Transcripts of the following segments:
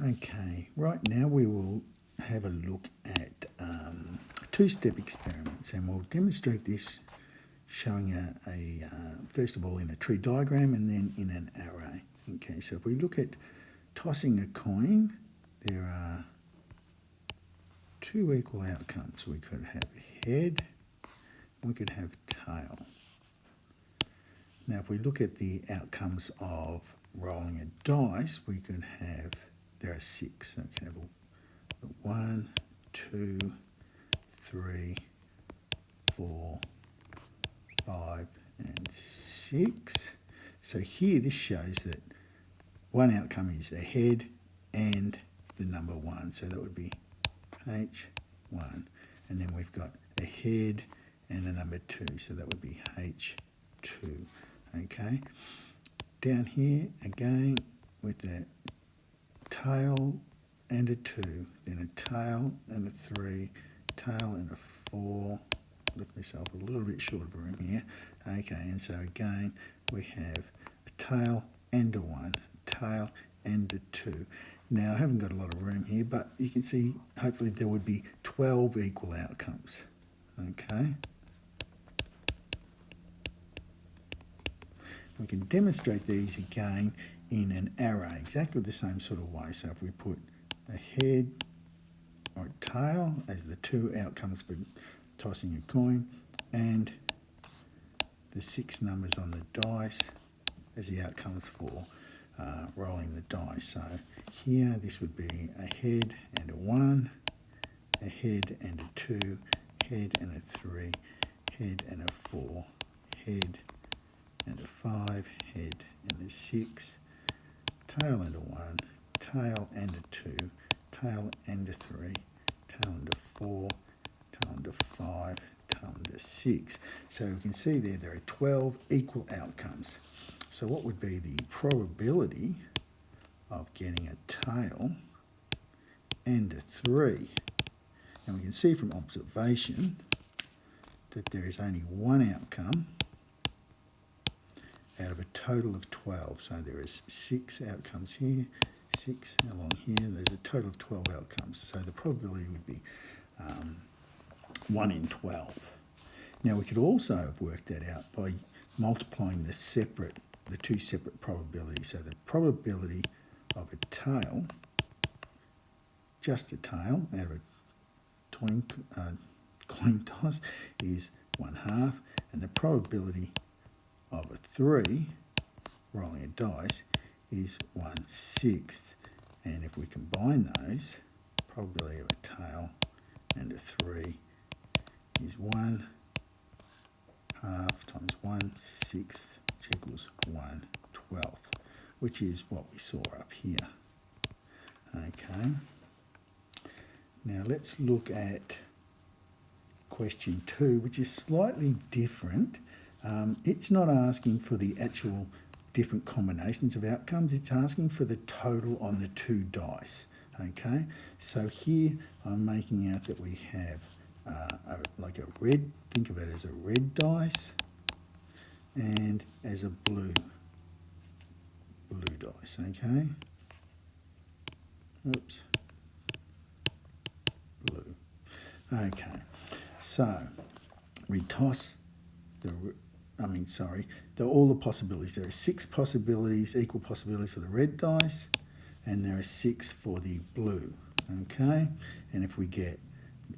Okay, right now we will have a look at two-step experiments, and we'll demonstrate this showing first of all in a tree diagram and then in an array. Okay, so if we look at tossing a coin, there are two equal outcomes. We could have head, we could have tail. Now if we look at the outcomes of rolling a dice, we could have, there are six. So we can have a 1, 2, 3, 4, 5 and 6. So here this shows that one outcome is a head and the number 1. So that would be H1. And then we've got a head and a number 2. So that would be H2. Okay. Down here again with a tail and a 2, then a tail and a 3, tail and a 4. Left myself a little bit short of room here. Okay, and so again we have a tail and a 1, a tail and a 2. Now I haven't got a lot of room here, but you can see hopefully there would be 12 equal outcomes. Okay. We can demonstrate these again in an array, exactly the same sort of way. So if we put a head or a tail as the two outcomes for tossing a coin, and the 6 numbers on the dice as the outcomes for rolling the dice. So here this would be a head and a 1, a head and a 2, head and a 3, head and a 4, head and a 5, head and a 6, tail and a 1, tail and a 2, tail and a 3, tail and a 4, tail and a 5, tail and a 6. So we can see there are 12 equal outcomes. So what would be the probability of getting a tail and a 3? And we can see from observation that there is only one outcome out of a total of 12. So there is 6 outcomes here, 6 along here. There's a total of 12 outcomes. So the probability would be 1 in 12. Now we could also have worked that out by multiplying the two separate probabilities. So the probability of a tail, just a tail out of a coin toss, is 1/2, and the probability of a 3 rolling a dice is 1/6. And if we combine those, probability of a tail and a 3 is 1/2 times 1/6, which equals 1/12, which is what we saw up here. Okay. Now let's look at question 2, which is slightly different. It's not asking for the actual different combinations of outcomes, it's asking for the total on the 2 dice. Okay, so here I'm making out that we have like a red, think of it as a red dice, and as a blue dice. Okay, oops, blue. Okay, so we toss all the possibilities. There are 6 possibilities, equal possibilities for the red dice, and there are 6 for the blue. Okay, and if we get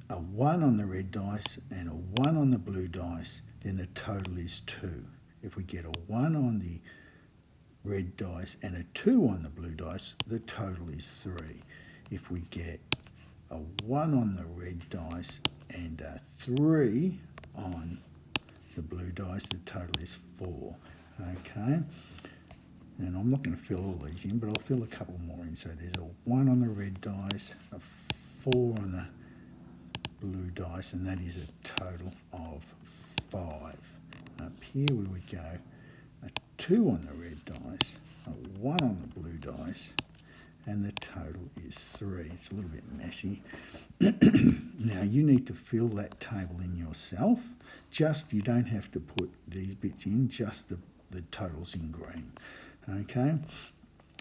a 1 on the red dice and a 1 on the blue dice, then the total is 2. If we get a 1 on the red dice and a 2 on the blue dice, the total is 3. If we get a 1 on the red dice and a 3 on the blue dice, the total is 4. Okay, and I'm not going to fill all these in, but I'll fill a couple more in. So there's a 1 on the red dice, a 4 on the blue dice, and that is a total of 5. Up here we would go a 2 on the red dice, a 1 on the blue dice, and the total is 3. It's a little bit messy. Now you need to fill that table in yourself. You don't have to put these bits in, just the totals in green. Okay.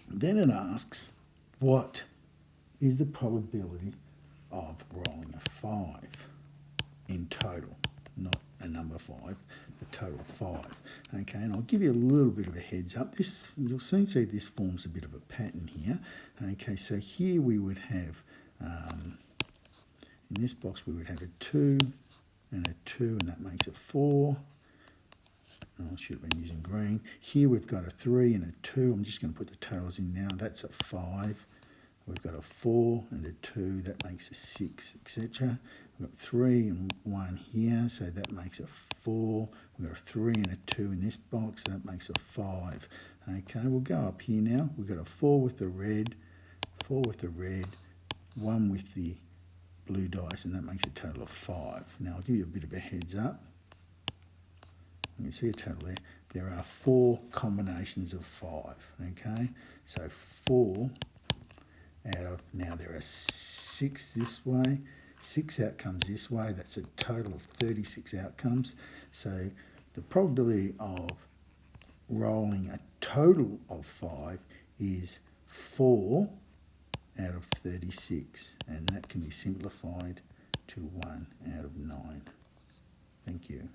Then it asks what is the probability of rolling a 5 in total, not a number 5, the total 5. Okay, and I'll give you a little bit of a heads up. This, you'll soon see this forms a bit of a pattern here. Okay, so here we would have, in this box we would have a 2 and a 2, and that makes a 4. I should have been using green. Here we've got a 3 and a 2. I'm just going to put the totals in now. That's a 5. We've got a 4 and a 2. That makes a 6, etc. We've got 3 and 1 here, so that makes a 4. We've got a 3 and a 2 in this box, so that makes a 5. Okay, we'll go up here now. We've got a 4 with the red, 4 with the red, 1 with the blue dice, and that makes a total of 5. Now I'll give you a bit of a heads up. You can see a total there. There are 4 combinations of 5, okay? So 4 out of, now there are 6 this way, 6 outcomes this way. That's a total of 36 outcomes. So the probability of rolling a total of 5 is 4 out of 36, and that can be simplified to 1 out of 9. Thank you.